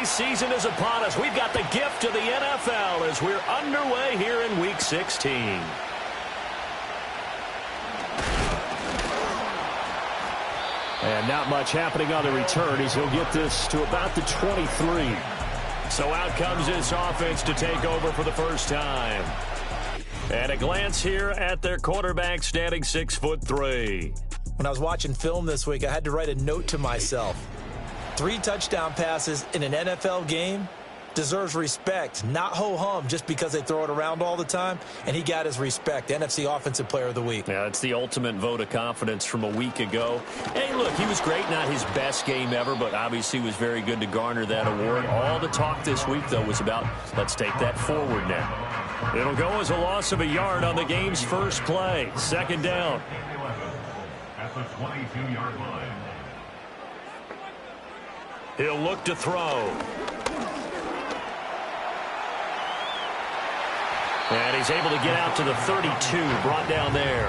season is upon us. We've got the gift of the NFL as we're underway here in Week 16. And not much happening on the return as he'll get this to about the 23. So out comes this offense to take over for the first time. And a glance here at their quarterback standing 6'3". When I was watching film this week, I had to write a note to myself. 3 touchdown passes in an NFL game deserves respect, not ho-hum just because they throw it around all the time, and he got his respect. NFC Offensive Player of the Week. Yeah, it's the ultimate vote of confidence from a week ago. Hey, look, he was great, not his best game ever, but obviously was very good to garner that award. All the talk this week, though, was about let's take that forward now. It'll go as a loss of a yard on the game's first play. Second down. At the 22-yard line. He'll look to throw. And he's able to get out to the 32, brought down there.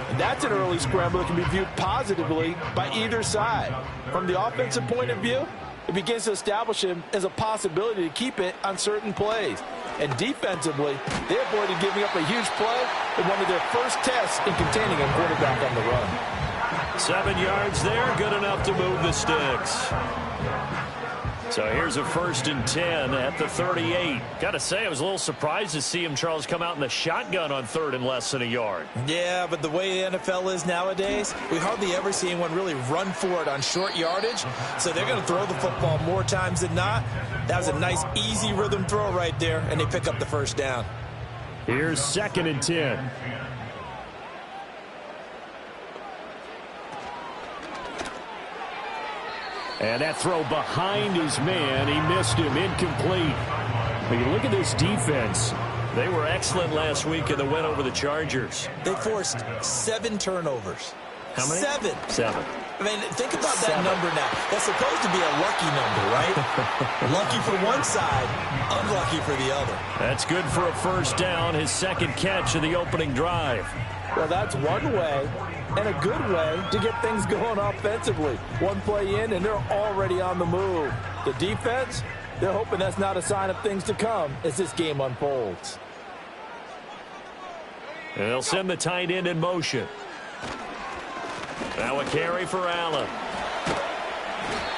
And that's an early scramble that can be viewed positively by either side. From the offensive point of view, it begins to establish him as a possibility to keep it on certain plays. And defensively, they avoided giving up a huge play in one of their first tests in containing a quarterback on the run. 7 yards there, good enough to move the sticks. So here's a 1st and 10 at the 38. Got to say, I was a little surprised to see him, Charles, come out in the shotgun on 3rd and less than a yard. Yeah, but the way the NFL is nowadays, we hardly ever see anyone really run for it on short yardage. So they're going to throw the football more times than not. That was a nice, easy rhythm throw right there, and they pick up the first down. Here's 2nd and 10. And that throw behind his man. He missed him. Incomplete. But you look at this defense. They were excellent last week in the win over the Chargers. They forced 7 turnovers. How many? 7. 7. I mean, think about that number now. That's supposed to be a lucky number, right? Lucky for one side, unlucky for the other. That's good for a first down, his 2nd catch of the opening drive. Well, that's one way and a good way to get things going offensively. One play in, and they're already on the move. The defense, they're hoping that's not a sign of things to come as this game unfolds. And they'll send the tight end in motion. Now a carry for Allen.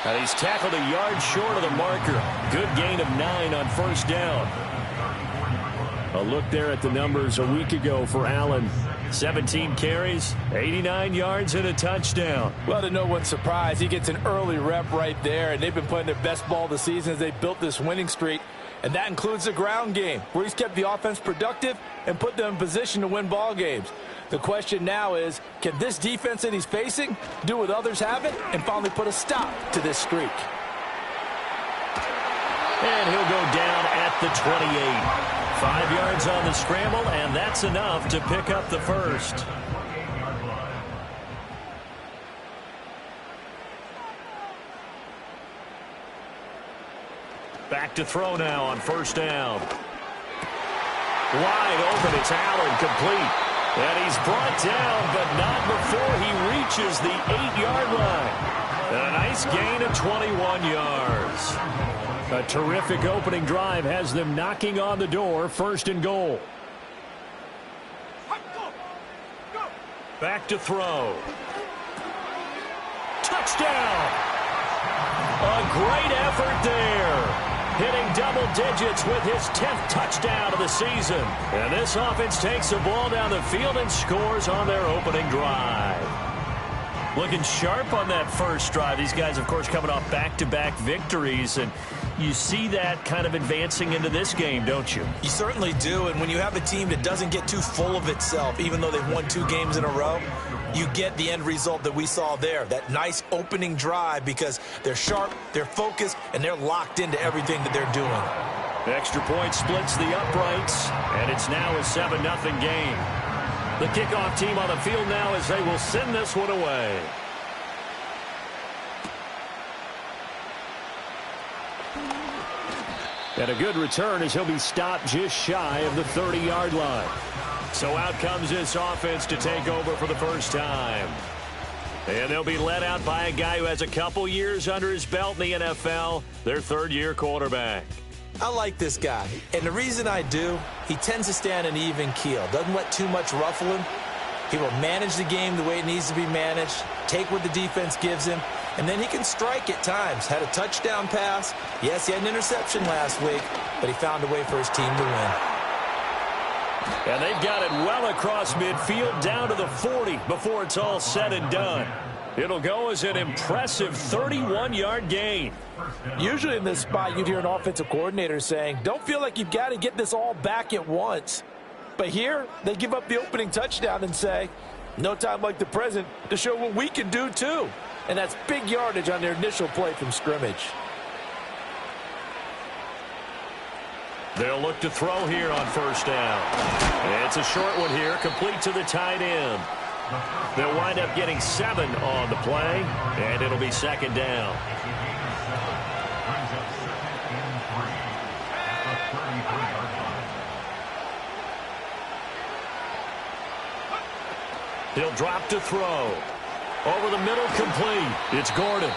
And he's tackled a yard short of the marker. Good gain of 9 on first down. A look there at the numbers a week ago for Allen. 17 carries, 89 yards, and a touchdown. Well, to no one's surprise, he gets an early rep right there, and they've been playing their best ball this season as they built this winning streak. And that includes the ground game, where he's kept the offense productive and put them in position to win ball games. The question now is, can this defense that he's facing do what others haven't and finally put a stop to this streak? And he'll go down at the 28. 5 yards on the scramble, and that's enough to pick up the first. Back to throw now on first down. Wide open, it's Allen, complete. And he's brought down, but not before he reaches the 8-yard line. And a nice gain of 21 yards. A terrific opening drive has them knocking on the door, 1st and goal. Back to throw. Touchdown! A great effort there. Hitting double digits with his 10th touchdown of the season. And this offense takes the ball down the field and scores on their opening drive. Looking sharp on that first drive. These guys, of course, coming off back-to-back victories. And you see that kind of advancing into this game, don't you? You certainly do. And when you have a team that doesn't get too full of itself, even though they've won 2 games in a row, you get the end result that we saw there. That nice opening drive because they're sharp, they're focused, and they're locked into everything that they're doing. The extra point splits the uprights, and it's now a 7-0 game. The kickoff team on the field now as they will send this one away. And a good return as he'll be stopped just shy of the 30-yard line. So out comes this offense to take over for the first time. And they'll be led out by a guy who has a couple years under his belt in the NFL, their third-year quarterback. I like this guy, and the reason I do, he tends to stay on an even keel, doesn't let too much ruffle him. He will manage the game the way it needs to be managed, take what the defense gives him, and then he can strike at times. Had a touchdown pass. Yes, he had an interception last week, but he found a way for his team to win. And they've got it well across midfield down to the 40 before it's all said and done. It'll go as an impressive 31-yard gain. Usually in this spot, you'd hear an offensive coordinator saying, don't feel like you've got to get this all back at once. But here, they give up the opening touchdown and say, no time like the present to show what we can do too. And that's big yardage on their initial play from scrimmage. They'll look to throw here on first down. It's a short one here, complete to the tight end. They'll wind up getting 7 on the play, and it'll be second down. He'll drop to throw. Over the middle, complete. It's Gordon.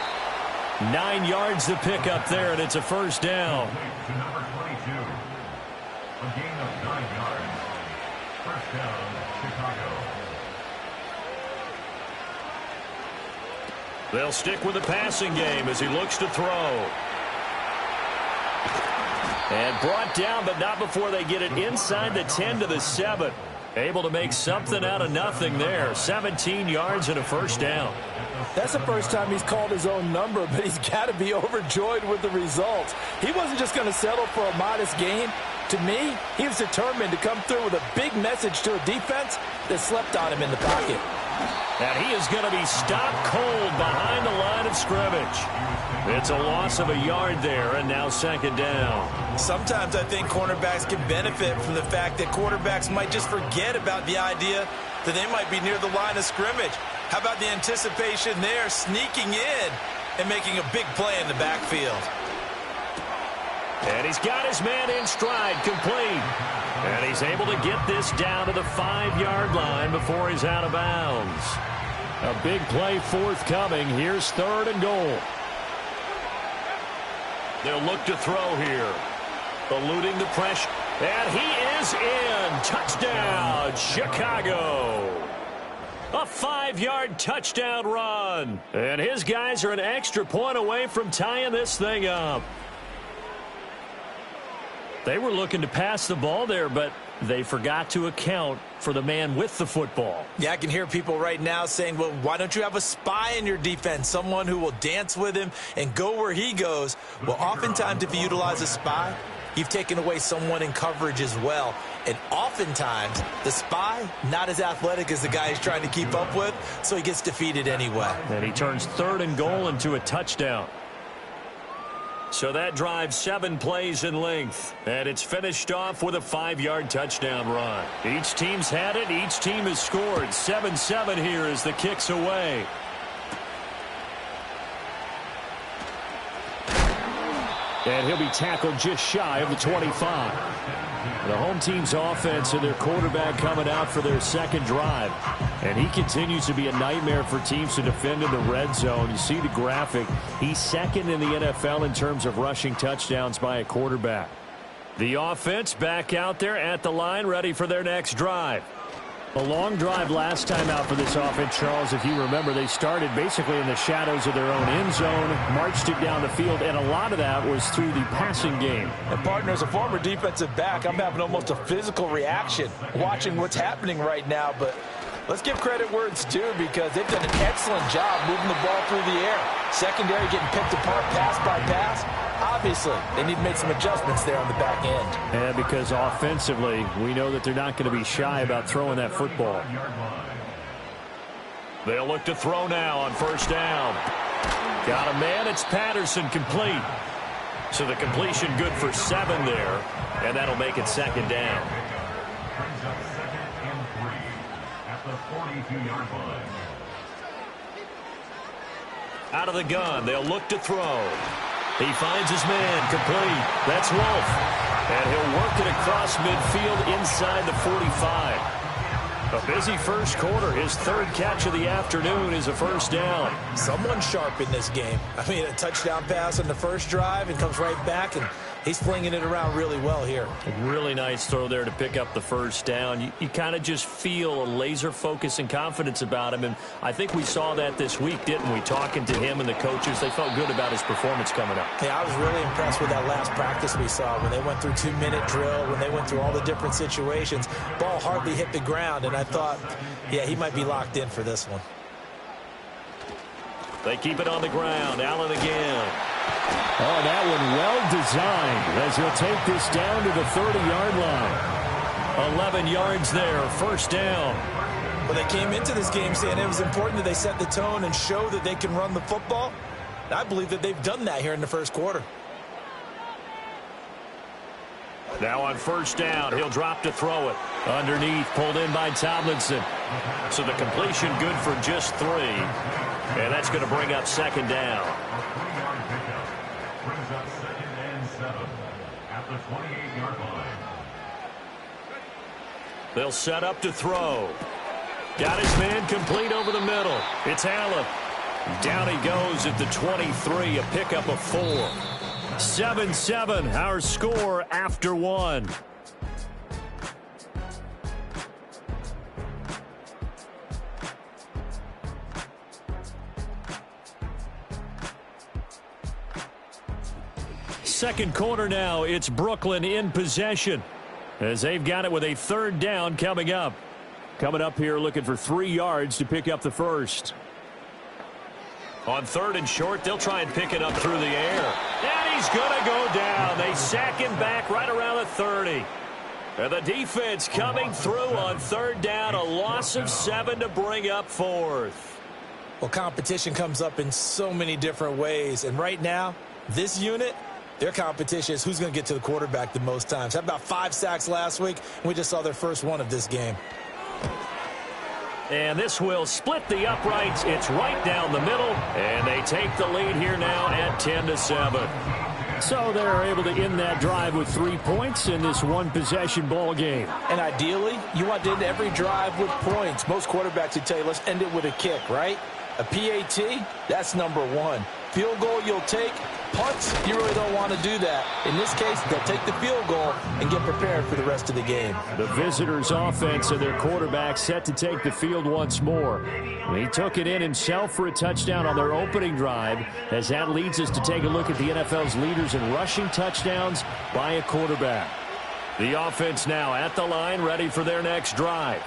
9 yards to pick up there, and it's a first down. To number 22. A gain of 9 yards. First down, Chicago. They'll stick with the passing game as he looks to throw. And brought down, but not before they get it inside the 10 to the 7. Able to make something out of nothing there. 17 yards and a first down. That's the first time he's called his own number, but he's got to be overjoyed with the results. He wasn't just going to settle for a modest gain. To me, he was determined to come through with a big message to a defense that slept on him in the pocket. And he is going to be stopped cold behind the line of scrimmage. It's a loss of a yard there, and now second down. Sometimes I think cornerbacks can benefit from the fact that quarterbacks might just forget about the idea that they might be near the line of scrimmage. How about the anticipation there, sneaking in and making a big play in the backfield? And he's got his man in stride, complete. And he's able to get this down to the 5-yard line before he's out of bounds. A big play forthcoming. Here's third and goal. They'll look to throw here. Eluding the pressure. And he is in. Touchdown, Chicago. A 5-yard touchdown run. And his guys are an extra point away from tying this thing up. They were looking to pass the ball there, but they forgot to account for the man with the football. Yeah, I can hear people right now saying, well, why don't you have a spy in your defense, someone who will dance with him and go where he goes? Well, oftentimes if you utilize a spy, you've taken away someone in coverage as well. And oftentimes, the spy, not as athletic as the guy he's trying to keep up with, so he gets defeated anyway. And he turns third and goal into a touchdown. So that drives 7 plays in length. And it's finished off with a 5-yard touchdown run. Each team's had it. Each team has scored. 7-7 here as the kick's away. And he'll be tackled just shy of the 25. The home team's offense and their quarterback coming out for their second drive. And he continues to be a nightmare for teams to defend in the red zone. You see the graphic. He's second in the NFL in terms of rushing touchdowns by a quarterback. The offense back out there at the line, ready for their next drive. A long drive last time out for this offense, Charles. If you remember, they started basically in the shadows of their own end zone, marched it down the field, and a lot of that was through the passing game. And, partner, as a former defensive back, I'm having almost a physical reaction watching what's happening right now. But let's give credit where it's due, because they've done an excellent job moving the ball through the air. Secondary getting picked apart pass by pass. Obviously, they need to make some adjustments there on the back end. And because offensively, we know that they're not going to be shy about throwing that football. They'll look to throw now on first down. Got a man. It's Patterson, complete. So the completion good for 7 there, and that'll make it second down. Brings up 2nd and 3 at the 42-yard line. Out of the gun, they'll look to throw. He finds his man, complete. That's Wolf. And he'll work it across midfield inside the 45. A busy first quarter. His third catch of the afternoon is a first down. Someone sharp in this game. I mean, a touchdown pass on the first drive and comes right back, and he's flinging it around really well here. A really nice throw there to pick up the first down. You kind of just feel a laser focus and confidence about him, and I think we saw that this week, didn't we? Talking to him and the coaches, they felt good about his performance coming up. Yeah, I was really impressed with that last practice we saw when they went through 2-minute drill, when they went through all the different situations. Ball hardly hit the ground, and I thought, yeah, he might be locked in for this one. They keep it on the ground. Allen again. Oh, that one well designed as he'll take this down to the 30-yard line. 11 yards there, first down. Well, they came into this game saying it was important that they set the tone and show that they can run the football. I believe that they've done that here in the first quarter. Now on first down, he'll drop to throw it. Underneath, pulled in by Tomlinson. So the completion good for just 3. And that's going to bring up second down. A 3-yard pickup brings up 2nd and 7 at the 28-yard line. They'll set up to throw. Got his man complete over the middle. It's Allen. Down he goes at the 23, a pickup of 4. 7-7, our score after 1. Second quarter now, it's Brooklyn in possession as they've got it with a third down coming up. Coming up here looking for 3 yards to pick up the first. On third and short, they'll try and pick it up through the air. And he's going to go down. They sack him back right around the 30. And the defense coming through on third down. A loss of 7 to bring up fourth. Well, competition comes up in so many different ways. And right now, this unit, their competition is who's going to get to the quarterback the most times. Had about 5 sacks last week, and we just saw their first one of this game. And this will split the uprights. It's right down the middle. And they take the lead here now at 10-7. So they're able to end that drive with 3 points in this one-possession ball game. And ideally, you want to end every drive with points. Most quarterbacks would tell you, let's end it with a kick, right? A PAT, that's number 1. Field goal you'll take. Punts, you really don't want to do that. In this case, they'll take the field goal and get prepared for the rest of the game. The visitors' offense and their quarterback set to take the field once more. He took it in himself for a touchdown on their opening drive, as that leads us to take a look at the NFL's leaders in rushing touchdowns by a quarterback. The offense now at the line, ready for their next drive.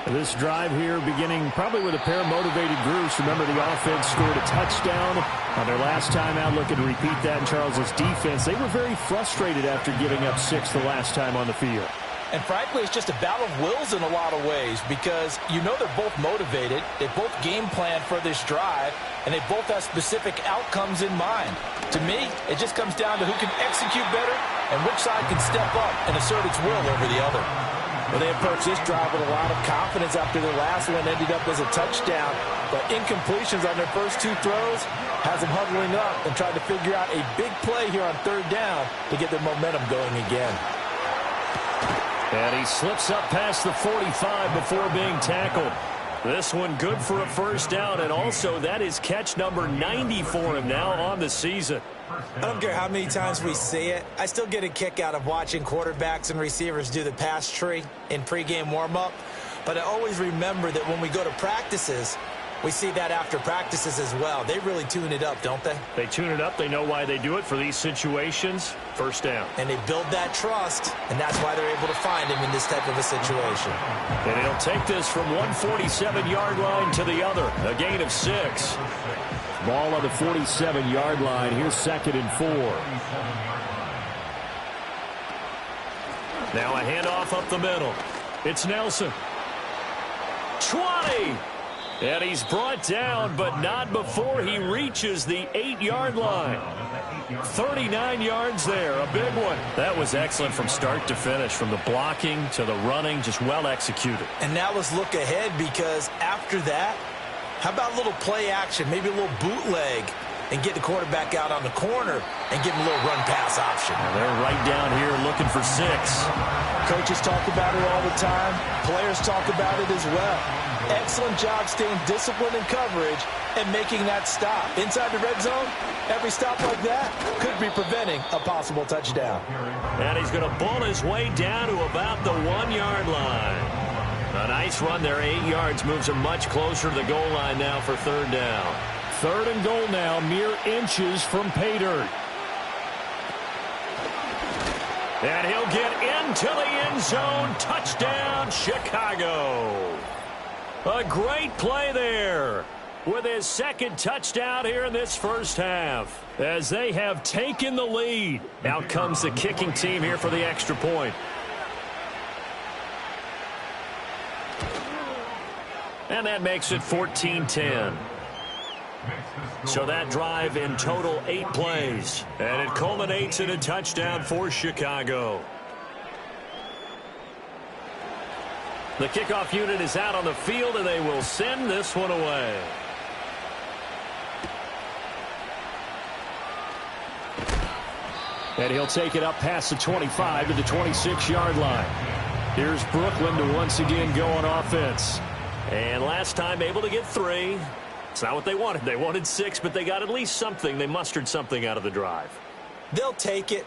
This drive here beginning probably with a pair of motivated groups. Remember, the offense scored a touchdown on their last time out. Looking to repeat that in Charles's defense. They were very frustrated after giving up 6 the last time on the field. And frankly, it's just a battle of wills in a lot of ways because you know they're both motivated. They both game plan for this drive, and they both have specific outcomes in mind. To me, it just comes down to who can execute better and which side can step up and assert its will over the other. Well, they approached this drive with a lot of confidence after their last one ended up as a touchdown. But incompletions on their first 2 throws has them huddling up and trying to figure out a big play here on third down to get their momentum going again. And he slips up past the 45 before being tackled. This one good for a first down, and also that is catch number 90 for him now on the season. I don't care how many times we see it. I still get a kick out of watching quarterbacks and receivers do the pass tree in pregame warm-up. But I always remember that when we go to practices, we see that after practices as well. They really tune it up, don't they? They tune it up. They know why they do it for these situations. First down. And they build that trust, and that's why they're able to find him in this type of a situation. And he'll take this from 147-yard line to the other. A gain of 6. Ball on the 47-yard line. Here's 2nd and 4. Now a handoff up the middle. It's Nelson. 20. And he's brought down, but not before he reaches the 8-yard line. 39 yards there, a big one. That was excellent from start to finish, from the blocking to the running, just well executed. And now let's look ahead, because after that, how about a little play action, maybe a little bootleg? and get the quarterback out on the corner and give him a little run-pass option. And they're right down here looking for 6. Coaches talk about it all the time. Players talk about it as well. Excellent job staying disciplined in coverage and making that stop. Inside the red zone, every stop like that could be preventing a possible touchdown. And he's going to bull his way down to about the 1-yard line. A nice run there, 8 yards, moves him much closer to the goal line now for 3rd down. 3rd and goal now, mere inches from pay dirt. And he'll get into the end zone. Touchdown, Chicago. A great play there with his 2nd touchdown here in this first half, as they have taken the lead. Out comes the kicking team here for the extra point. And that makes it 14-10. So that drive in total 8 plays. And it culminates in a touchdown for Chicago. The kickoff unit is out on the field, and they will send this one away. And he'll take it up past the 25 to the 26-yard line. Here's Brooklyn to once again go on offense. And last time able to get 3. It's not what they wanted. They wanted 6, but they got at least something. They mustered something out of the drive. They'll take it.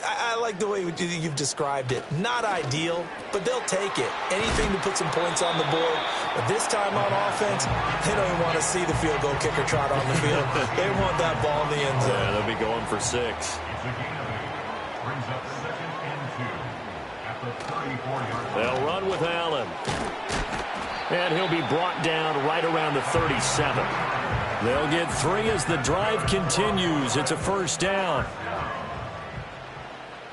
I like the way you've described it. Not ideal, but they'll take it. Anything to put some points on the board. But this time on offense, they don't even want to see the field goal kicker trot on the field. They want that ball in the end zone. Yeah, they'll be going for 6. Brings up 2nd and 2 at the 34-yard line. They'll run with Allen. And he'll be brought down right around the 37. They'll get 3 as the drive continues. It's a 1st down.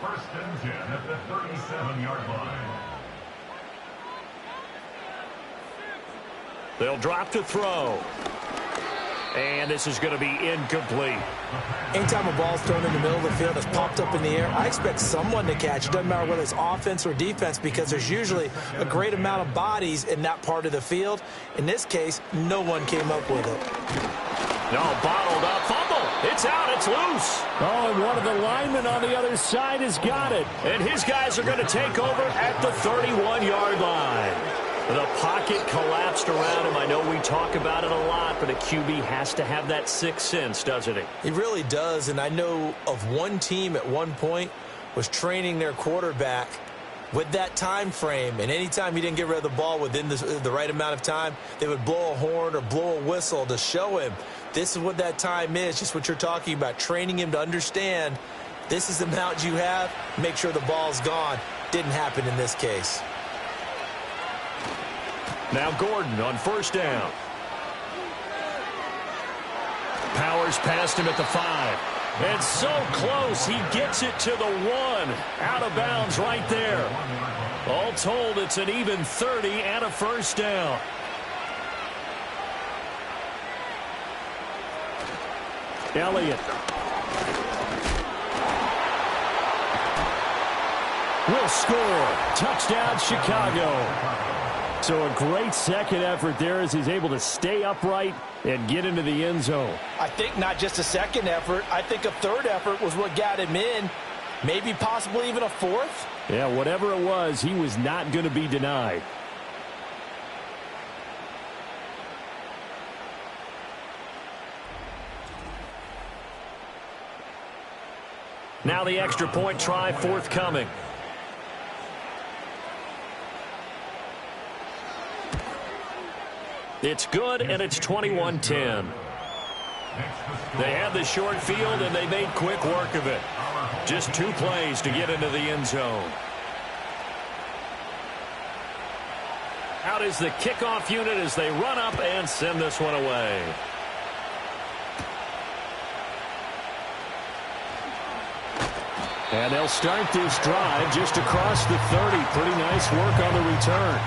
1st and 10 at the 37-yard line. They'll drop to throw. And this is going to be incomplete. Anytime a ball's thrown in the middle of the field, it's popped up in the air, I expect someone to catch. It doesn't matter whether it's offense or defense, because there's usually a great amount of bodies in that part of the field. In this case, no one came up with it. No, bottled up. Fumble. It's out. It's loose. Oh, and one of the linemen on the other side has got it. And his guys are going to take over at the 31-yard line. The pocket collapsed around him. I know we talk about it a lot, but a QB has to have that 6th sense, doesn't he? He really does, and I know of one team at one point was training their quarterback with that time frame, and anytime he didn't get rid of the ball within the right amount of time, they would blow a horn or blow a whistle to show him this is what that time is, just what you're talking about, training him to understand this is the amount you have, make sure the ball's gone. Didn't happen in this case. Now Gordon on 1st down. Powers past him at the 5. And so close, he gets it to the 1. Out of bounds right there. All told, it's an even 30 and a 1st down. Elliott. Will score. Touchdown, Chicago. So a great second effort there as he's able to stay upright and get into the end zone. I think not just a second effort. I think a 3rd effort was what got him in. Maybe possibly even a 4th. Yeah, whatever it was, he was not going to be denied. Now the extra point try forthcoming. It's good, and it's 21-10. They had the short field, and they made quick work of it. Just 2 plays to get into the end zone. Out is the kickoff unit as they run up and send this one away. And they'll start this drive just across the 30. Pretty nice work on the return.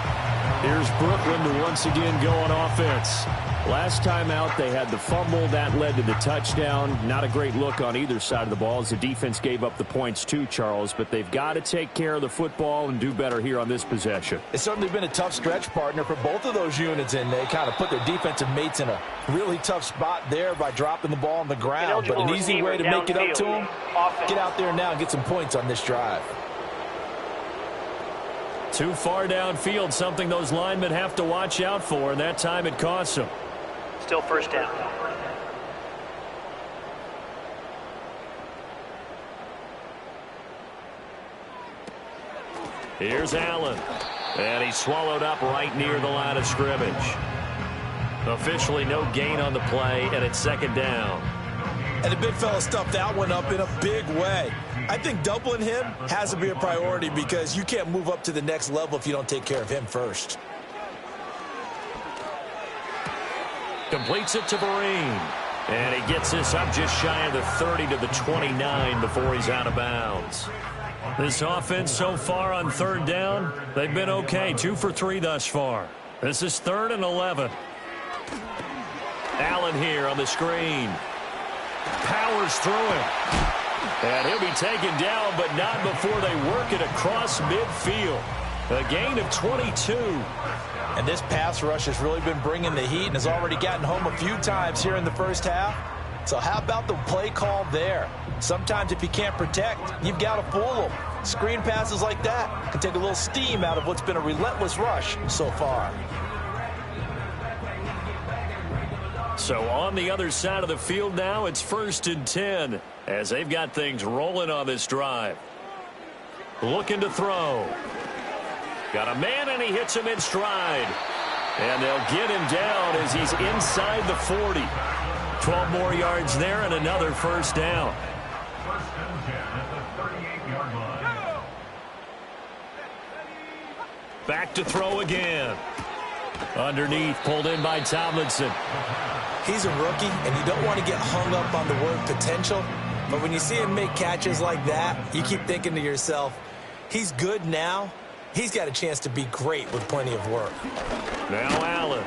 Here's Brooklyn to once again go on offense. Last time out, they had the fumble. That led to the touchdown. Not a great look on either side of the ball as the defense gave up the points too, Charles. But they've got to take care of the football and do better here on this possession. It's certainly been a tough stretch, partner, for both of those units, and they kind of put their defensive mates in a really tough spot there by dropping the ball on the ground. But an easy way to make it up to them, get out there now and get some points on this drive. Too far downfield, something those linemen have to watch out for, and that time it costs them. Still first down. Here's Allen. And he's swallowed up right near the line of scrimmage. Officially no gain on the play, and it's second down. And the big fella stuffed that one up in a big way. I think doubling him has to be a priority because you can't move up to the next level if you don't take care of him first. Completes it to Vereen. And he gets this up just shy of the 30 to the 29 before he's out of bounds. This offense so far on third down, they've been okay. 2 for 3 thus far. This is 3rd and 11. Allen here on the screen. Powers through him. And he'll be taken down, but not before they work it across midfield. A gain of 22. And this pass rush has really been bringing the heat and has already gotten home a few times here in the first half. So how about the play call there? Sometimes if you can't protect, you've got to fool them. Screen passes like that can take a little steam out of what's been a relentless rush so far. So on the other side of the field now, it's 1st and 10 as they've got things rolling on this drive. Looking to throw. Got a man, and he hits him in stride. And they'll get him down as he's inside the 40. 12 more yards there and another first down. 1st and 10 at the 38-yard line. Back to throw again. Underneath, pulled in by Tomlinson. He's a rookie, and you don't want to get hung up on the word potential. But when you see him make catches like that, you keep thinking to yourself, he's good now. He's got a chance to be great with plenty of work. Now Allen.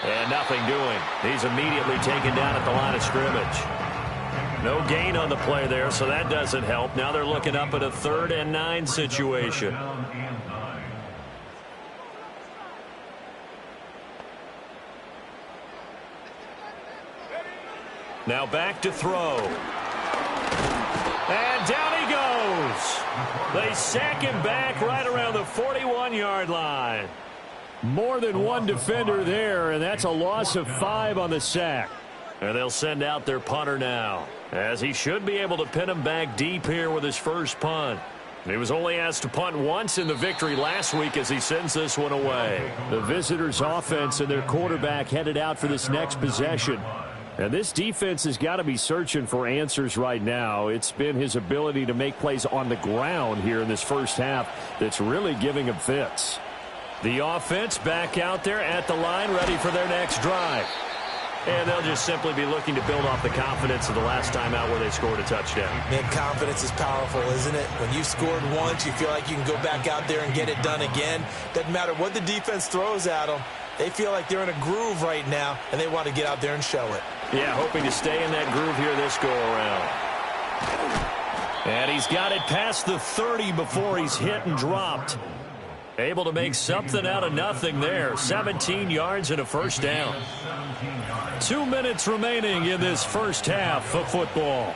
And nothing doing. He's immediately taken down at the line of scrimmage. No gain on the play there, so that doesn't help. Now they're looking up at a 3rd and 9 situation. Now back to throw. And down he goes. They sack him back right around the 41-yard line. More than one defender there, and that's a loss of 5 on the sack. And they'll send out their punter now, as he should be able to pin him back deep here with his first punt. He was only asked to punt once in the victory last week as he sends this one away. The visitors' offense and their quarterback headed out for this next possession. And this defense has got to be searching for answers right now. It's been his ability to make plays on the ground here in this first half that's really giving him fits. The offense back out there at the line, ready for their next drive. And they'll just simply be looking to build off the confidence of the last time out where they scored a touchdown. Man, confidence is powerful, isn't it? When you've scored once, you feel like you can go back out there and get it done again. Doesn't matter what the defense throws at them. They feel like they're in a groove right now, and they want to get out there and show it. Yeah, hoping to stay in that groove here this go-around. And he's got it past the 30 before he's hit and dropped. Able to make something out of nothing there. 17 yards and a first down. 2 minutes remaining in this first half of football.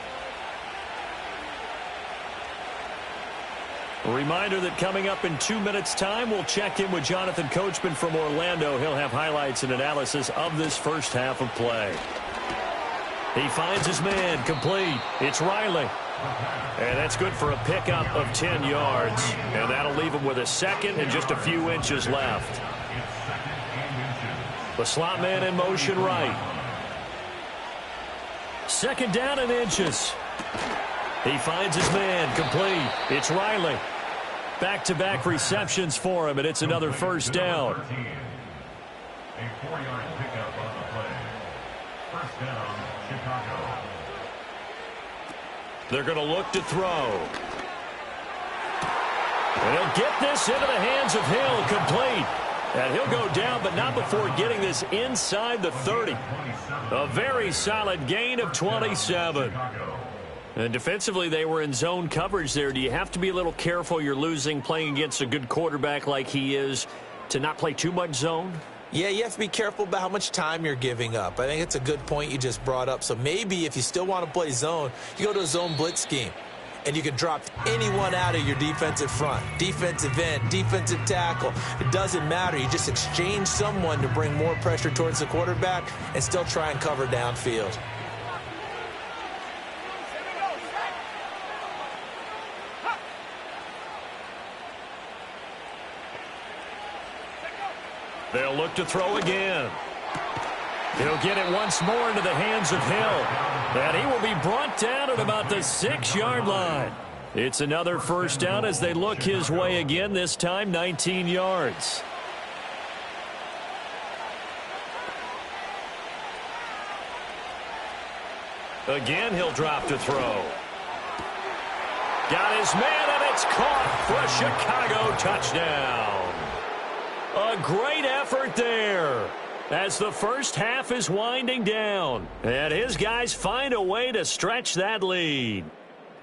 A reminder that coming up in 2 minutes' time, we'll check in with Jonathan Coachman from Orlando. He'll have highlights and analysis of this first half of play. He finds his man complete. It's Riley. And that's good for a pickup of 10 yards. And that'll leave him with a second and just a few inches left. The slot man in motion right. Second down and inches. He finds his man complete. It's Riley. Back-to-back receptions for him, and it's another first down. A 4-yard pickup on the play. First down, Chicago. They're going to look to throw. And he'll get this into the hands of Hill, complete. And he'll go down, but not before getting this inside the 30. A very solid gain of 27. And defensively, they were in zone coverage there. Do you have to be a little careful you're losing playing against a good quarterback like he is to not play too much zone? Yeah, you have to be careful about how much time you're giving up. I think it's a good point you just brought up. So maybe if you still want to play zone, you go to a zone blitz scheme. And you can drop anyone out of your defensive front, defensive end, defensive tackle. It doesn't matter. You just exchange someone to bring more pressure towards the quarterback and still try and cover downfield. They'll look to throw again. He'll get it once more into the hands of Hill. And he will be brought down at about the 6-yard line. It's another first down as they look his way again, this time 19 yards. Again, he'll drop to throw. Got his man, and it's caught for a Chicago touchdown. A great effort there as the first half is winding down. And his guys find a way to stretch that lead.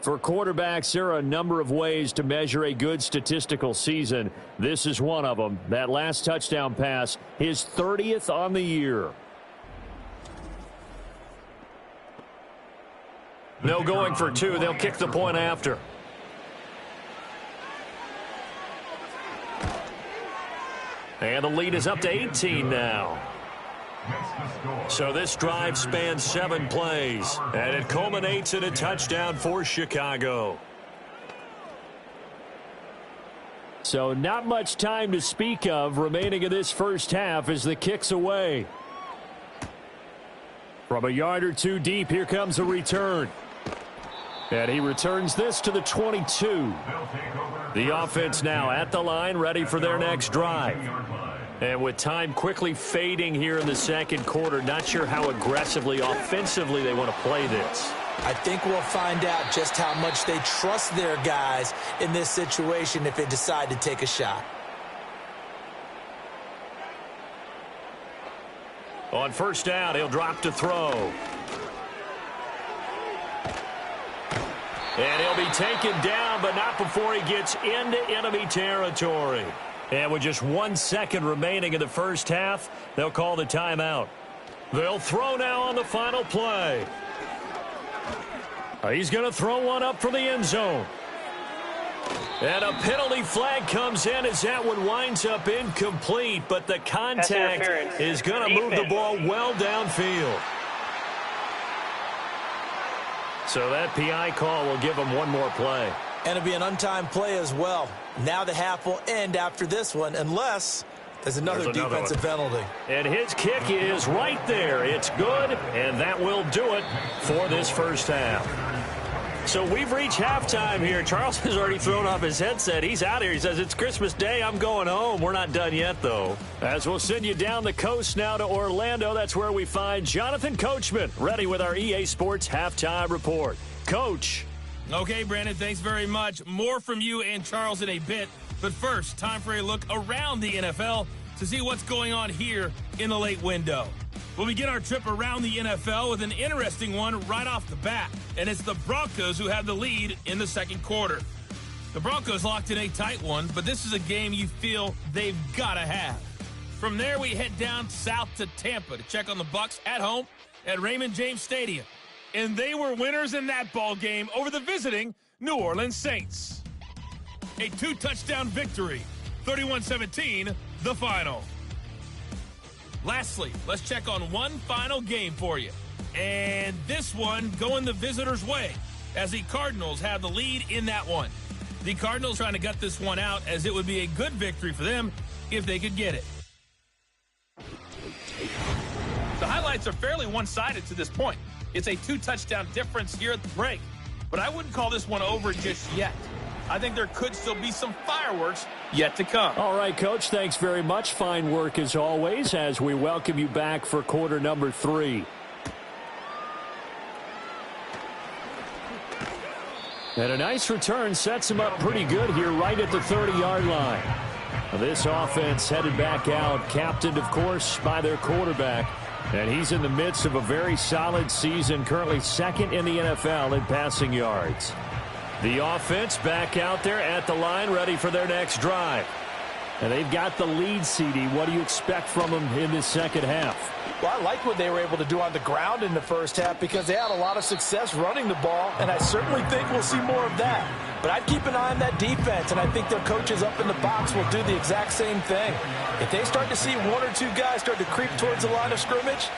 For quarterbacks, there are a number of ways to measure a good statistical season. This is one of them. That last touchdown pass, his 30th on the year. No going for two. They'll kick the point after. And the lead is up to 18 now. So this drive spans 7 plays, and it culminates in a touchdown for Chicago. So not much time to speak of remaining in this first half as the kick's away. From a yard or two deep, here comes a return. And he returns this to the 22. The offense now at the line, ready for their next drive. And with time quickly fading here in the second quarter, not sure how aggressively, offensively they want to play this. I think we'll find out just how much they trust their guys in this situation if they decide to take a shot. On first down, he'll drop to throw. And he'll be taken down, but not before he gets into enemy territory. And with just 1 second remaining in the first half, they'll call the timeout. They'll throw now on the final play. He's going to throw one up from the end zone. And a penalty flag comes in as that one winds up incomplete, but the contact is going to move the ball well downfield. So that PI call will give him one more play. And it'll be an untimed play as well. Now the half will end after this one, unless there's another defensive penalty. And his kick is right there. It's good, and that will do it for this first half. So we've reached halftime here. Charles has already thrown off his headset. He's out here. He says, it's Christmas Day. I'm going home. We're not done yet, though. As we'll send you down the coast now to Orlando, that's where we find Jonathan Coachman, ready with our EA Sports Halftime Report. Coach. Okay, Brandon, thanks very much. More from you and Charles in a bit. But first, time for a look around the NFL to see what's going on here in the late window. We'll begin our trip around the NFL with an interesting one right off the bat, and it's the Broncos who have the lead in the second quarter. The Broncos locked in a tight one, but this is a game you feel they've got to have. From there, we head down south to Tampa to check on the Bucs at home at Raymond James Stadium. And they were winners in that ball game over the visiting New Orleans Saints. A 2-touchdown victory, 31-17, the final. Lastly, let's check on one final game for you. And this one going the visitors' way, as the Cardinals have the lead in that one. The Cardinals trying to gut this one out, as it would be a good victory for them if they could get it. The highlights are fairly one-sided to this point. It's a 2-touchdown difference here at the break. But I wouldn't call this one over just yet. I think there could still be some fireworks yet to come. All right, Coach, thanks very much. Fine work as always as we welcome you back for quarter number 3. And a nice return sets him up pretty good here right at the 30-yard line. This offense headed back out, captained, of course, by their quarterback. And he's in the midst of a very solid season, currently second in the NFL in passing yards. The offense back out there at the line, ready for their next drive. And they've got the lead, CD. What do you expect from them in this second half? Well, I like what they were able to do on the ground in the first half because they had a lot of success running the ball, and I certainly think we'll see more of that. But I'd keep an eye on that defense, and I think their coaches up in the box will do the exact same thing. If they start to see one or two guys start to creep towards the line of scrimmage,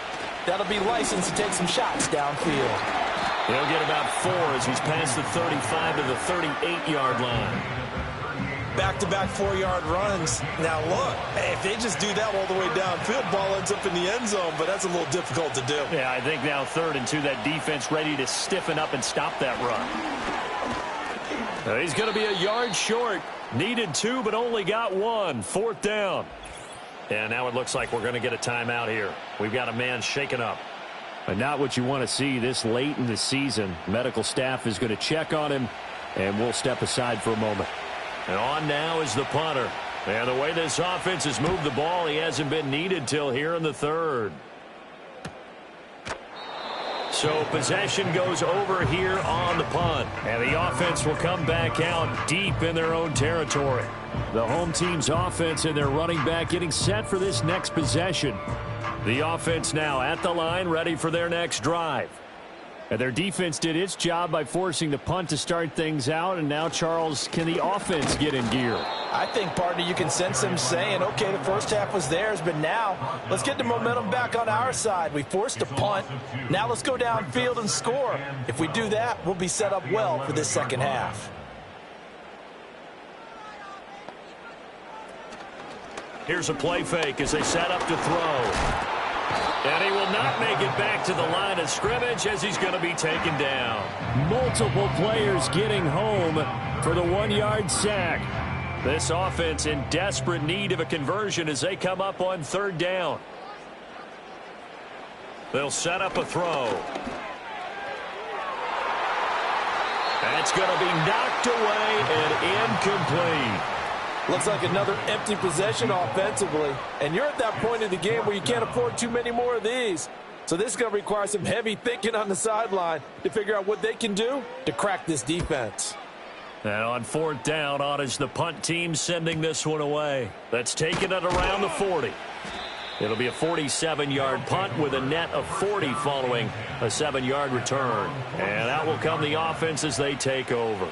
that'll be licensed to take some shots downfield. He'll get about 4 as he's past the 35 to the 38-yard line. Back-to-back 4-yard runs. Now, look, if they just do that all the way downfield, ball ends up in the end zone, but that's a little difficult to do. Yeah, I think now 3rd and 2, that defense ready to stiffen up and stop that run. He's going to be a yard short. Needed 2, but only got 1. 4th down. And now it looks like we're going to get a timeout here. We've got a man shaken up. And not what you want to see this late in the season. Medical staff is going to check on him, and we'll step aside for a moment. And on now is the punter. And the way this offense has moved the ball, he hasn't been needed till here in the 3rd. So possession goes over here on the punt. And the offense will come back out deep in their own territory. The home team's offense and their running back getting set for this next possession. The offense now at the line, ready for their next drive. And their defense did its job by forcing the punt to start things out. And now, Charles, can the offense get in gear? I think, partner, you can sense them saying, okay, the first half was theirs, but now let's get the momentum back on our side. We forced a punt. Now let's go downfield and score. If we do that, we'll be set up well for this second half. Here's a play fake as they set up to throw. And he will not make it back to the line of scrimmage as he's going to be taken down. Multiple players getting home for the 1-yard sack. This offense in desperate need of a conversion as they come up on 3rd down. They'll set up a throw. That's going to be knocked away and incomplete. Looks like another empty possession offensively. And you're at that point in the game where you can't afford too many more of these. So this is going to require some heavy thinking on the sideline to figure out what they can do to crack this defense. And on 4th down, on is the punt team sending this one away. That's taken it around the 40. It'll be a 47-yard punt with a net of 40 following a 7-yard return. And out will come the offense as they take over.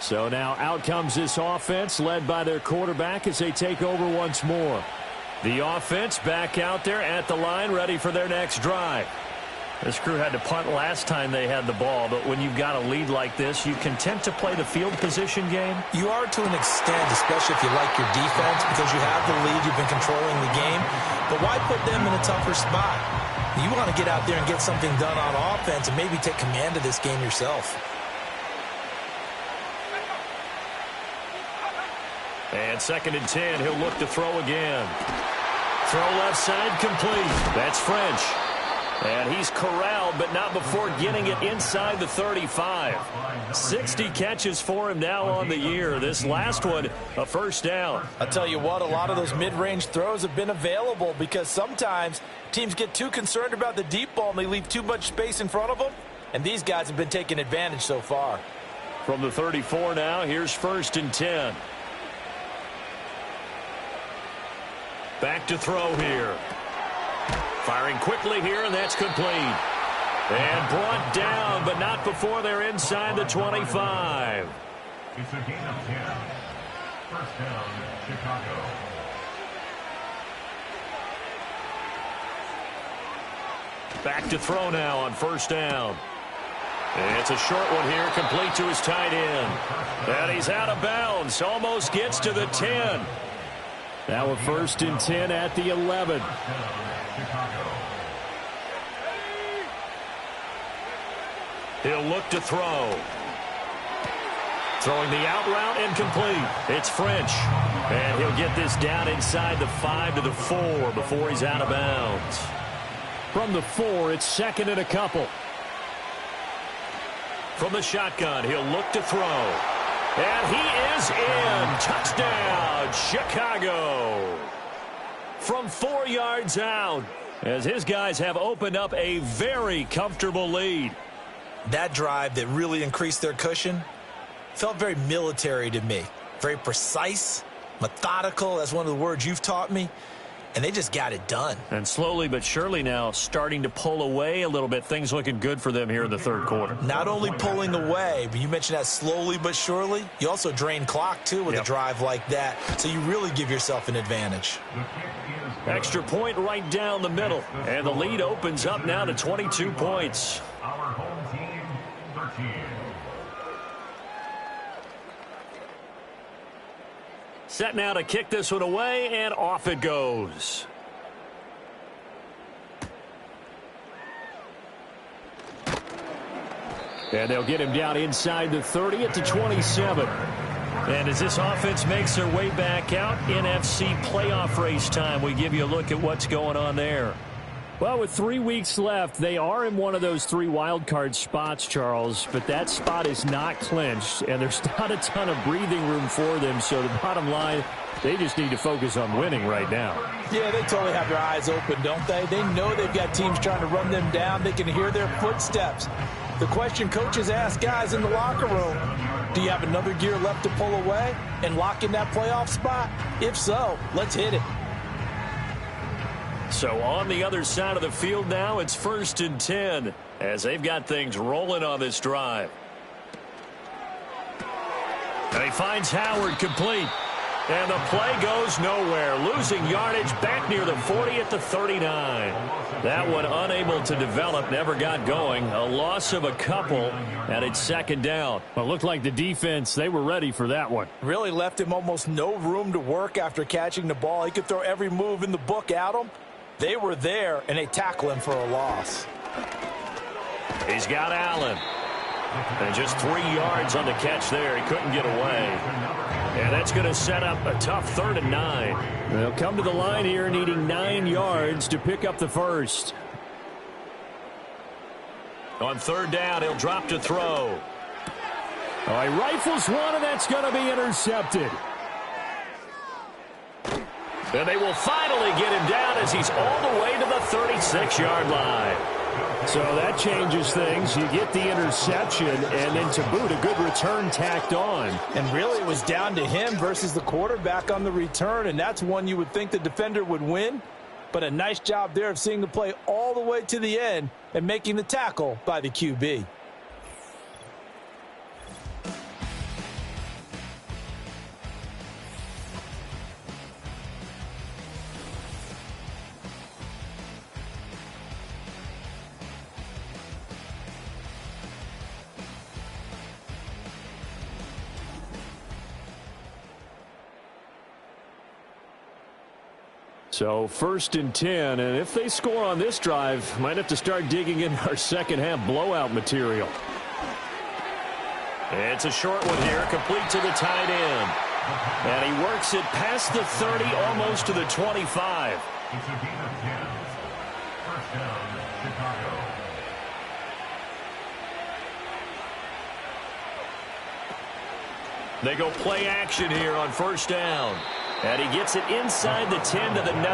So now out comes this offense led by their quarterback as they take over once more. The offense back out there at the line ready for their next drive. This crew had to punt last time they had the ball, but when you've got a lead like this, you content to play the field position game? You are to an extent, especially if you like your defense, because you have the lead, you've been controlling the game. But why put them in a tougher spot? You want to get out there and get something done on offense and maybe take command of this game yourself. And 2nd and 10, he'll look to throw again. Throw left side complete. That's French. And he's corralled, but not before getting it inside the 35. 60 catches for him now on the year. This last one, a 1st down. I'll tell you what, a lot of those mid-range throws have been available because sometimes teams get too concerned about the deep ball and they leave too much space in front of them. And these guys have been taking advantage so far. From the 34 now, here's 1st and 10. Back to throw here. Firing quickly here, and that's complete. And brought down, but not before they're inside the 25. It's a gain of 10. 1st down, Chicago. Back to throw now on 1st down. And it's a short one here, complete to his tight end. And he's out of bounds, almost gets to the 10. Now a 1st and 10 at the 11. He'll look to throw. Throwing the out route, incomplete. It's French. And he'll get this down inside the 5 to the 4 before he's out of bounds. From the 4, it's 2nd and a couple. From the shotgun, he'll look to throw. And he is in. Touchdown, Chicago. From 4 yards out, as his guys have opened up a very comfortable lead. That drive that really increased their cushion felt very military to me. Very precise, methodical. That's one of the words you've taught me. And they just got it done. And slowly but surely now starting to pull away a little bit. Things looking good for them here in the third quarter. Not only pulling away, but you mentioned that slowly but surely. You also drain clock, too, with a drive like that. So you really give yourself an advantage. Extra point right down the middle. And the lead opens up now to 22 points. Our home team, 13. Set now to kick this one away, and off it goes. And they'll get him down inside the 30 at the 27. And as this offense makes their way back out, NFC playoff race time, we give you a look at what's going on there. Well, with 3 weeks left, they are in one of those 3 wild card spots, Charles, but that spot is not clinched, and there's not a ton of breathing room for them, so the bottom line, they just need to focus on winning right now. Yeah, they totally have their eyes open, don't they? They know they've got teams trying to run them down. They can hear their footsteps. The question coaches ask guys in the locker room, do you have another gear left to pull away and lock in that playoff spot? If so, let's hit it. So on the other side of the field now, it's 1st and 10 as they've got things rolling on this drive. And he finds Howard complete. And the play goes nowhere. Losing yardage back near the 40 at the 39. That one unable to develop, never got going. A loss of a couple, and it's 2nd down. Well, it looked like the defense, they were ready for that one. Really left him almost no room to work after catching the ball. He could throw every move in the book at him. They were there, and they tackle him for a loss. He's got Allen. And just 3 yards on the catch there. He couldn't get away. And that's going to set up a tough 3rd and 9. They'll come to the line here needing 9 yards to pick up the first. On 3rd down, he'll drop to throw. All right, rifles one, and that's going to be intercepted. And they will finally get him down as he's all the way to the 36-yard line. So that changes things. You get the interception, and then to boot, a good return tacked on. And really, it was down to him versus the quarterback on the return, and that's one you would think the defender would win. But a nice job there of seeing the play all the way to the end and making the tackle by the QB. So 1st and 10, and if they score on this drive, might have to start digging in our second-half blowout material. It's a short one here, complete to the tight end. And he works it past the 30, almost to the 25. It's a gain of 10. 1st down, Chicago. They go play action here on 1st down. And he gets it inside the 10 to the 9.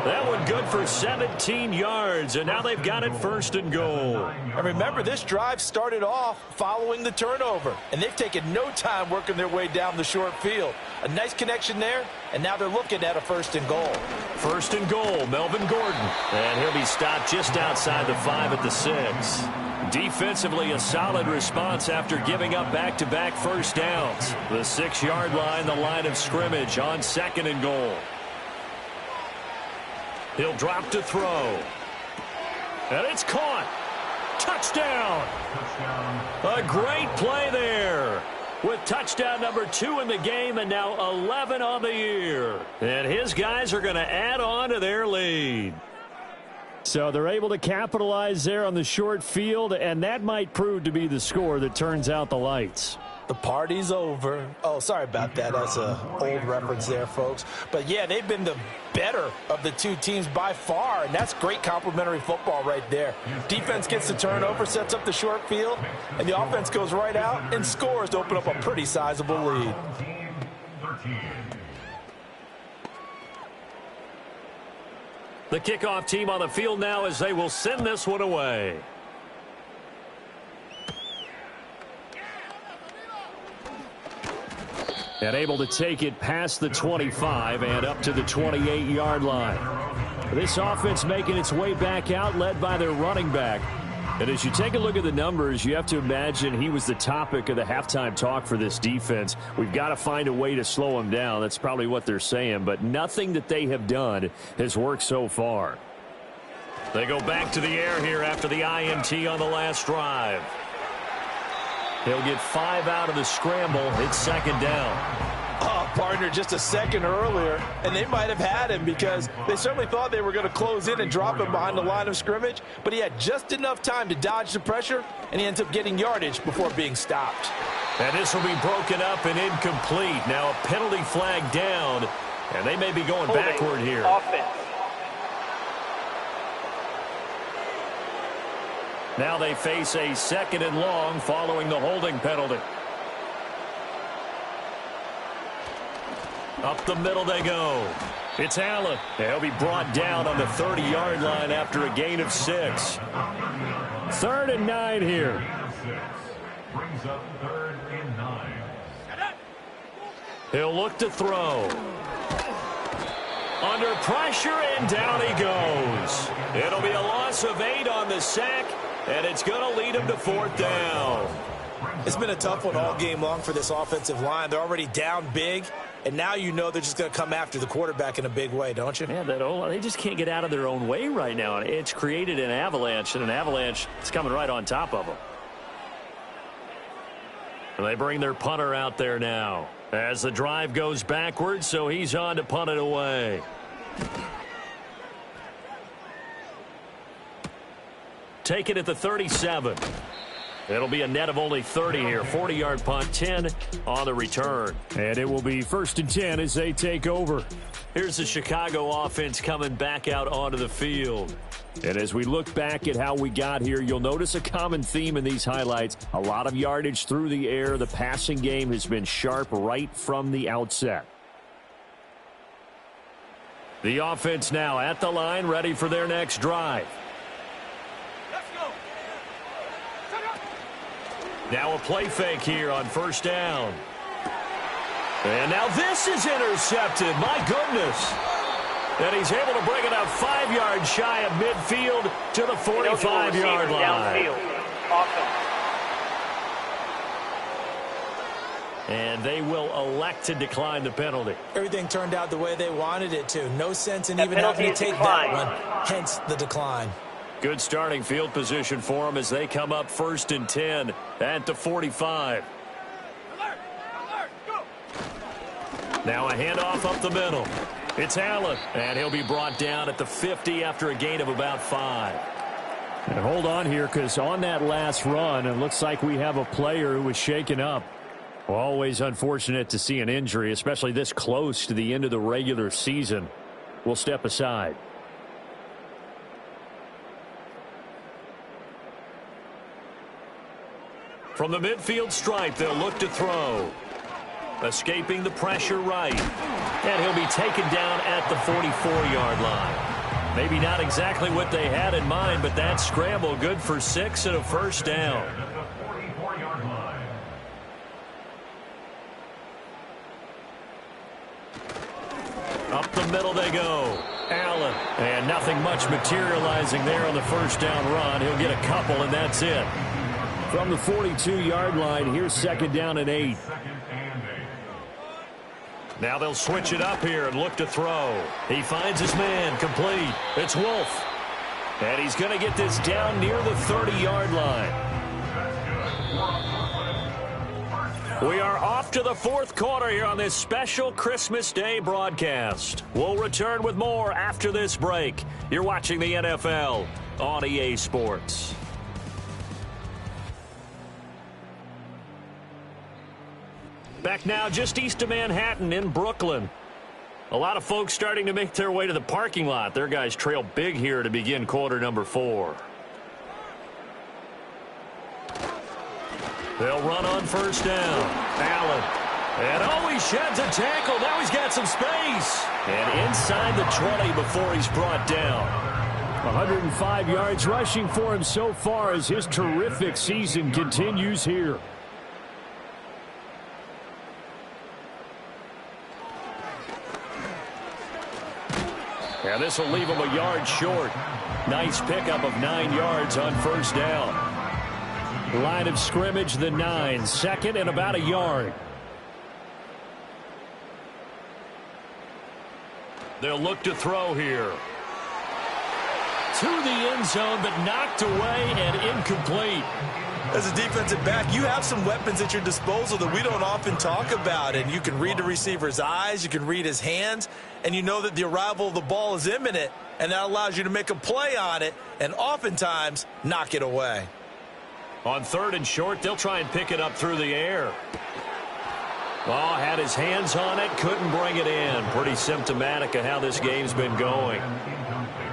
That one good for 17 yards, and now they've got it 1st and goal. And remember, this drive started off following the turnover, and they've taken no time working their way down the short field. A nice connection there, and now they're looking at a 1st and goal. 1st and goal, Melvin Gordon. And he'll be stopped just outside the 5 at the 6. Defensively, a solid response after giving up back-to-back 1st downs. The 6-yard line, the line of scrimmage on 2nd and goal. He'll drop to throw. And it's caught. Touchdown. A great play there. With touchdown number 2 in the game and now 11 on the year. And his guys are going to add on to their lead. So they're able to capitalize there on the short field, and that might prove to be the score that turns out the lights. The party's over. Oh, sorry about that. That's an old reference there, folks. But, yeah, they've been the better of the two teams by far, and that's great complementary football right there. Defense gets the turnover, sets up the short field, and the offense goes right out and scores to open up a pretty sizable lead. The kickoff team on the field now as they will send this one away. And able to take it past the 25 and up to the 28-yard line. This offense making its way back out, led by their running back. And as you take a look at the numbers, you have to imagine he was the topic of the halftime talk for this defense. We've got to find a way to slow him down. That's probably what they're saying. But nothing that they have done has worked so far. They go back to the air here after the INT on the last drive. He'll get 5 out of the scramble. It's second down. Oh, partner, just a second earlier, and they might have had him because they certainly thought they were going to close in and drop him behind the line of scrimmage, but he had just enough time to dodge the pressure, and he ends up getting yardage before being stopped. And this will be broken up and incomplete. Now a penalty flag down, and they may be going backward here. Offense. Now they face a second and long following the holding penalty. Up the middle they go. It's Allen. He'll be brought down on the 30-yard line after a gain of 6. 3rd and 9 here. Brings up 3rd and 9. He'll look to throw. Under pressure, and down he goes. It'll be a loss of 8 on the sack, and it's going to lead him to 4th down. It's been a tough one all game long for this offensive line. They're already down big, and now you know they're just going to come after the quarterback in a big way, don't you? Yeah, they just can't get out of their own way right now. It's created an avalanche, and an avalanche is coming right on top of them. And they bring their punter out there now as the drive goes backwards, so he's on to punt it away. Take it at the 37. It'll be a net of only 30 here. 40-yard punt, 10 on the return. And it will be 1st and 10 as they take over. Here's the Chicago offense coming back out onto the field. And as we look back at how we got here, you'll notice a common theme in these highlights. A lot of yardage through the air. The passing game has been sharp right from the outset. The offense now at the line, ready for their next drive. Now a play fake here on 1st down. And now this is intercepted. My goodness. And he's able to bring it up 5 yards shy of midfield to the 45-yard line. Downfield. Offense. And they will elect to decline the penalty. Everything turned out the way they wanted it to. No sense in even having to take that one, hence the decline. Good starting field position for them as they come up 1st and 10 at the 45. Now a handoff up the middle. It's Allen, and he'll be brought down at the 50 after a gain of about 5. And hold on here, because on that last run, it looks like we have a player who was shaken up. Well, always unfortunate to see an injury, especially this close to the end of the regular season. We'll step aside. From the midfield stripe, they'll look to throw. Escaping the pressure right. And he'll be taken down at the 44-yard line. Maybe not exactly what they had in mind, but that scramble good for 6 and a 1st down. Up the middle they go. Allen. And nothing much materializing there on the 1st down run. He'll get a couple, and that's it. From the 42-yard line, here's 2nd down and 8. Now they'll switch it up here and look to throw. He finds his man, complete. It's Wolf. And he's going to get this down near the 30-yard line. We are off to the 4th quarter here on this special Christmas Day broadcast. We'll return with more after this break. You're watching the NFL on EA Sports. Back now just east of Manhattan in Brooklyn. A lot of folks starting to make their way to the parking lot. Their guys trail big here to begin quarter number 4. They'll run on first down. Allen. And oh, he sheds a tackle. Now he's got some space. And inside the 20 before he's brought down. 105 yards rushing for him so far as his terrific season continues here. And this will leave him a yard short. Nice pickup of 9 yards on first down. Line of scrimmage, the 9. Second and about a yard. They'll look to throw here. To the end zone, but knocked away and incomplete. As a defensive back, you have some weapons at your disposal that we don't often talk about. And you can read the receiver's eyes, you can read his hands, and you know that the arrival of the ball is imminent, and that allows you to make a play on it and oftentimes knock it away. On third and short, they'll try and pick it up through the air. Oh, had his hands on it, couldn't bring it in. Pretty symptomatic of how this game's been going.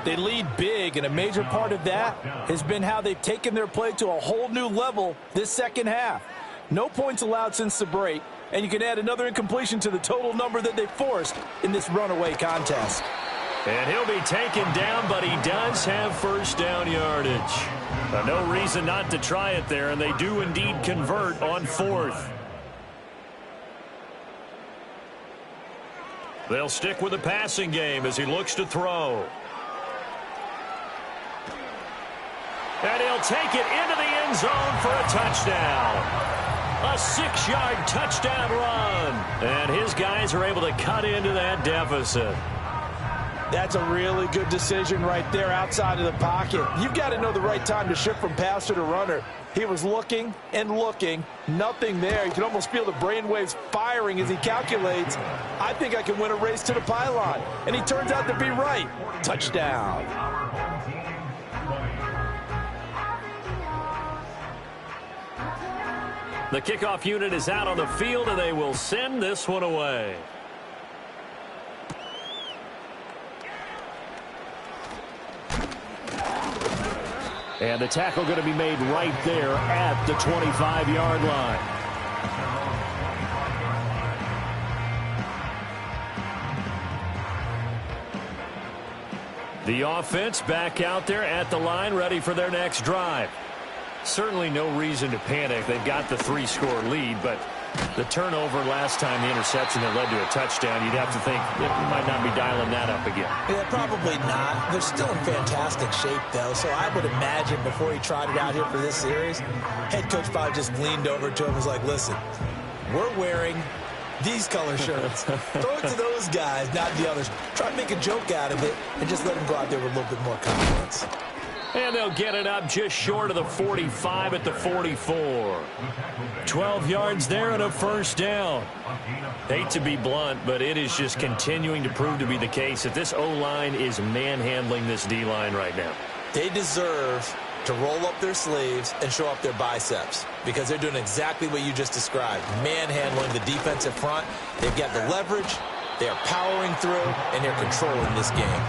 They lead big, and a major part of that has been how they've taken their play to a whole new level this second half. No points allowed since the break, and you can add another incompletion to the total number that they forced in this runaway contest. And he'll be taken down, but he does have first down yardage. No reason not to try it there, and they do indeed convert on fourth. They'll stick with the passing game as he looks to throw. And he'll take it into the end zone for a touchdown. A 6-yard touchdown run. And his guys are able to cut into that deficit. That's a really good decision right there outside of the pocket. You've got to know the right time to shift from passer to runner. He was looking and looking, nothing there. You can almost feel the brainwaves firing as he calculates, I think I can win a race to the pylon. And he turns out to be right. Touchdown. The kickoff unit is out on the field, and they will send this one away. And the tackle going to be made right there at the 25-yard line. The offense back out there at the line, ready for their next drive. Certainly no reason to panic. They've got the 3-score lead, but the turnover last time, the interception that led to a touchdown, you'd have to think that you might not be dialing that up again. Yeah, probably not. They're still in fantastic shape, though, so I would imagine before he trotted out here for this series, head coach probably just leaned over to him and was like, listen, we're wearing these color shirts. Throw it to those guys, not the others. Try to make a joke out of it and just let them go out there with a little bit more confidence. And they'll get it up just short of the 45 at the 44. 12 yards there and a first down. Hate to be blunt, but it is just continuing to prove to be the case that this O-line is manhandling this D-line right now. They deserve to roll up their sleeves and show up their biceps because they're doing exactly what you just described, manhandling the defensive front. They've got the leverage, they're powering through, and they're controlling this game.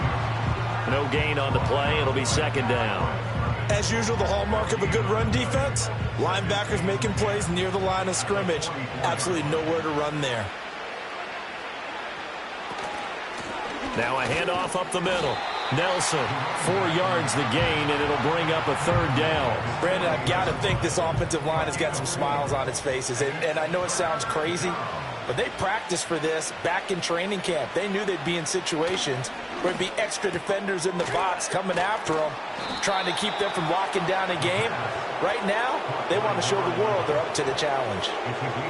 No gain on the play. It'll be second down. As usual, the hallmark of a good run defense, linebackers making plays near the line of scrimmage. Absolutely nowhere to run there. Now a handoff up the middle. Nelson, 4 yards the gain, and it'll bring up a third down. Brandon, I've got to think this offensive line has got some smiles on its faces. And I know it sounds crazy, but they practiced for this back in training camp. They knew they'd be in situations where there'd be extra defenders in the box coming after them, trying to keep them from locking down a game. Right now, they want to show the world they're up to the challenge.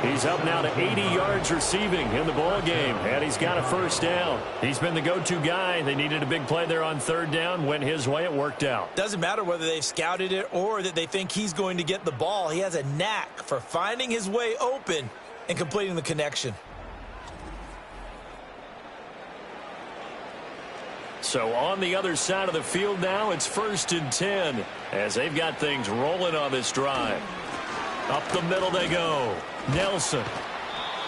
He's up now to 80 yards receiving in the ball game, and he's got a first down. He's been the go-to guy. They needed a big play there on third down. Went his way. It worked out. Doesn't matter whether they've scouted it or that they think he's going to get the ball. He has a knack for finding his way open and completing the connection. So on the other side of the field now, it's 1st and 10 as they've got things rolling on this drive. Up the middle they go. Nelson.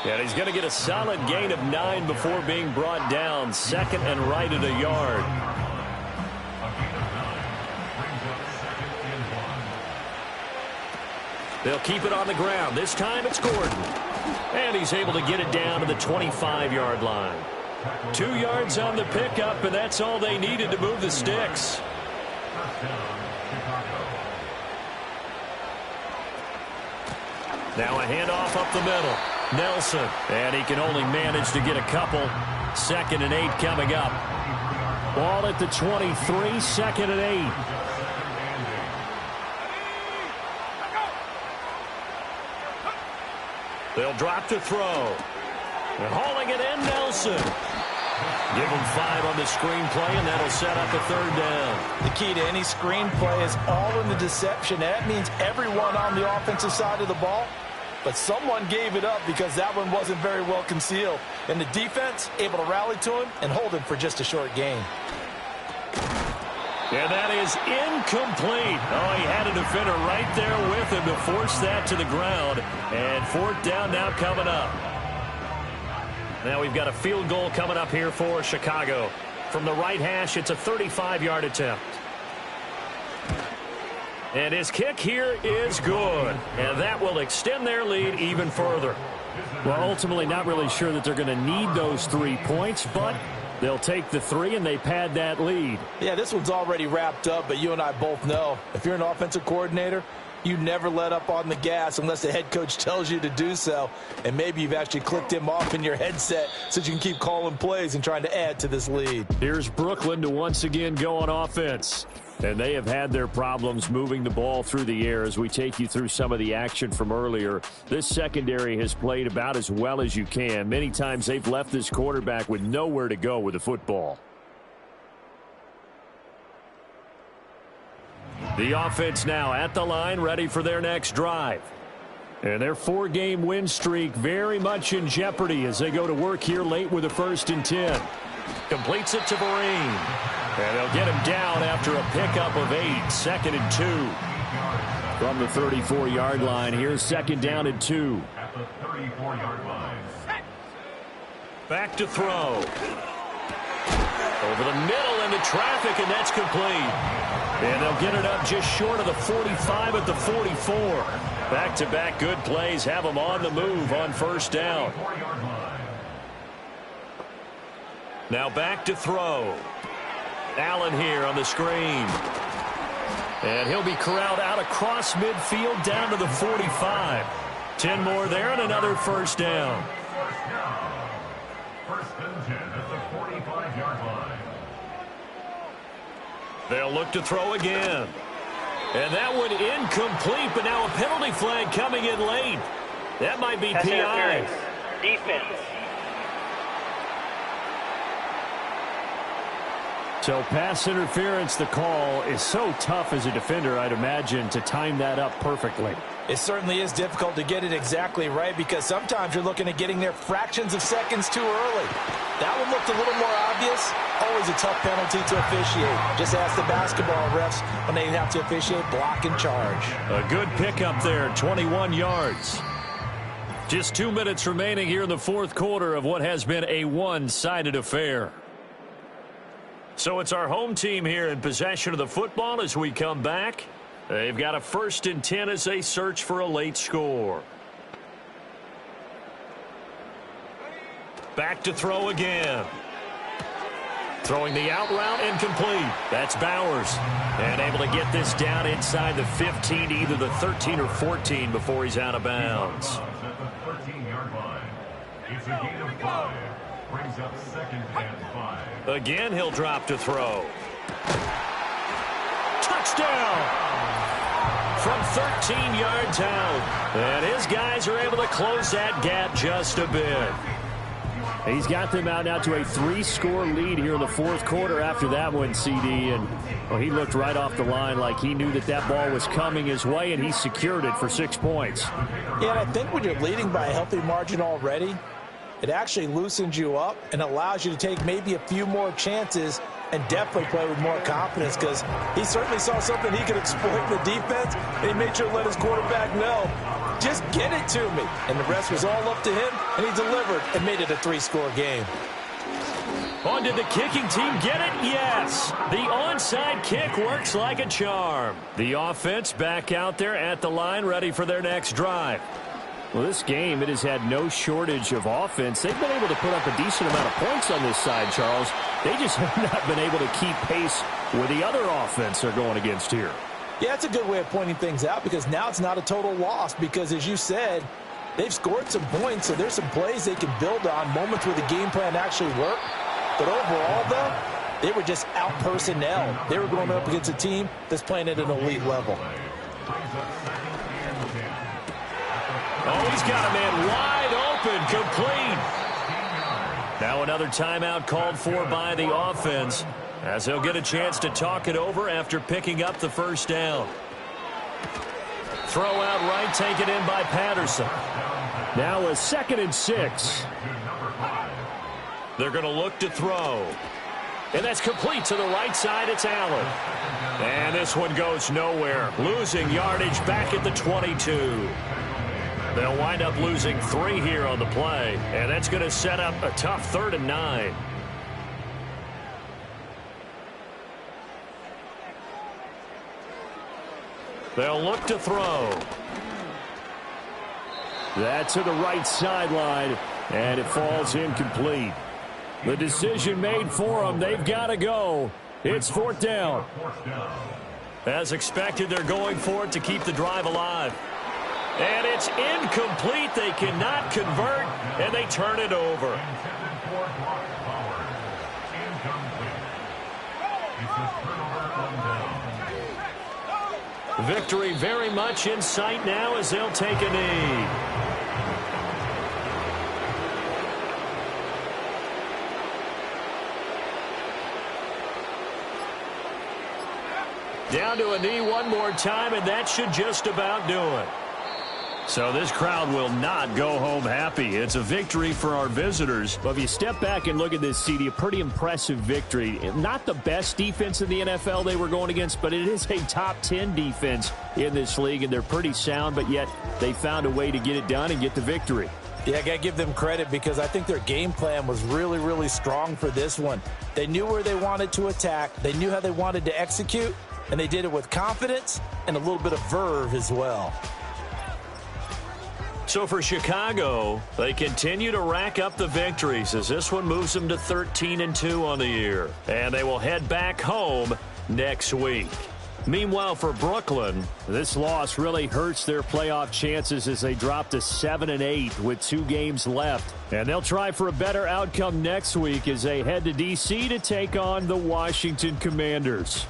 And he's going to get a solid gain of 9 before being brought down. Second and right at a yard. They'll keep it on the ground. This time it's Gordon. And he's able to get it down to the 25-yard line. 2 yards on the pickup, and that's all they needed to move the sticks. Now a handoff up the middle. Nelson. And he can only manage to get a couple. 2nd and 8 coming up. Ball at the 23, 2nd and 8. They'll drop to throw. And hauling it in, Nelson. Give him 5 on the screenplay, and that'll set up a 3rd down. The key to any screenplay is all in the deception. That means everyone on the offensive side of the ball, but someone gave it up because that one wasn't very well concealed. And the defense able to rally to him and hold him for just a short gain. And that is incomplete. Oh, he had a defender right there with him to force that to the ground. And 4th down now coming up. Now we've got a field goal coming up here for Chicago. From the right hash, it's a 35-yard attempt. And his kick here is good. And that will extend their lead even further. Well, ultimately not really sure that they're going to need those 3 points, but they'll take the 3 and they pad that lead. Yeah, this one's already wrapped up, but you and I both know if you're an offensive coordinator, you never let up on the gas unless the head coach tells you to do so. And maybe you've actually clicked him off in your headset so you can keep calling plays and trying to add to this lead. Here's Brooklyn to once again go on offense. And they have had their problems moving the ball through the air as we take you through some of the action from earlier. This secondary has played about as well as you can. Many times they've left this quarterback with nowhere to go with the football. The offense now at the line, ready for their next drive. And their 4-game win streak very much in jeopardy as they go to work here late with a 1st and 10. Completes it to Vereen. And they'll get him down after a pickup of 8. 2nd and 2. From the 34-yard line, here's 2nd down and 2. At the 34-yard line. Back to throw. Over the middle into traffic, and that's complete. And they'll get it up just short of the 45 at the 44. Back-to-back good plays have them on the move on 1st down. Now back to throw. Allen here on the screen. And he'll be corralled out across midfield down to the 45. 10 more there and another 1st down. 1st and 10 at the 45-yard line. They'll look to throw again. And that one incomplete, but now a penalty flag coming in late. That might be PI. Defense. So pass interference, the call is so tough as a defender, I'd imagine, to time that up perfectly. It certainly is difficult to get it exactly right because sometimes you're looking at getting there fractions of seconds too early. That one looked a little more obvious. Always a tough penalty to officiate. Just ask the basketball refs when they have to officiate block and charge. A good pickup there, 21 yards. Just 2 minutes remaining here in the 4th quarter of what has been a one-sided affair. So it's our home team here in possession of the football as we come back. They've got a 1st and 10 as they search for a late score. Back to throw again. Throwing the out route incomplete. That's Bowers. And able to get this down inside the 15, either the 13 or 14 before he's out of bounds. At the 13-yard line. It's a gain of 5. Brings up 2nd and 5. Again, he'll drop to throw. Touchdown! From 13 yards out. And his guys are able to close that gap just a bit. He's got them out now to a 3-score lead here in the 4th quarter after that one, CD. And well, he looked right off the line like he knew that that ball was coming his way, and he secured it for 6 points. Yeah, and I think when you're leading by a healthy margin already, it actually loosens you up and allows you to take maybe a few more chances and definitely play with more confidence because he certainly saw something he could exploit in the defense, and he made sure to let his quarterback know Just get it to me. And the rest was all up to him, and he delivered and made it a 3-score game. On did the kicking team get it? Yes. The onside kick works like a charm. The offense back out there at the line, ready for their next drive. Well, this game, it has had no shortage of offense. They've been able to put up a decent amount of points on this side, Charles. They just have not been able to keep pace with the other offense they're going against here. Yeah, it's a good way of pointing things out because now it's not a total loss because, as you said, they've scored some points, so there's some plays they can build on, moments where the game plan actually worked. But overall, though, they were just out personnel. They were going up against a team that's playing at an elite level. Oh, he's got a man wide open, complete. Now another timeout called for by the offense as they'll get a chance to talk it over after picking up the first down. Throw out right, taken in by Patterson. Now a 2nd and 6. They're going to look to throw. And that's complete to the right side. It's Allen. And this one goes nowhere. Losing yardage back at the 22. They'll wind up losing 3 here on the play. And that's going to set up a tough 3rd and 9. They'll look to throw. That's to the right sideline. And it falls incomplete. The decision made for them. They've got to go. It's 4th down. As expected, they're going for it to keep the drive alive. And it's incomplete. They cannot convert, and they turn it over. Victory very much in sight now as they'll take a knee. Down to a knee one more time, and that should just about do it. So this crowd will not go home happy. It's a victory for our visitors. Well, if you step back and look at this, CD, a pretty impressive victory. Not the best defense in the NFL they were going against, but it is a top 10 defense in this league, and they're pretty sound, but yet they found a way to get it done and get the victory. Yeah, I got to give them credit because I think their game plan was really, really strong for this one. They knew where they wanted to attack. They knew how they wanted to execute. And they did it with confidence and a little bit of verve as well. So for Chicago, they continue to rack up the victories as this one moves them to 13-2 on the year. And they will head back home next week. Meanwhile, for Brooklyn, this loss really hurts their playoff chances as they drop to 7-8 with 2 games left. And they'll try for a better outcome next week as they head to D.C. to take on the Washington Commanders.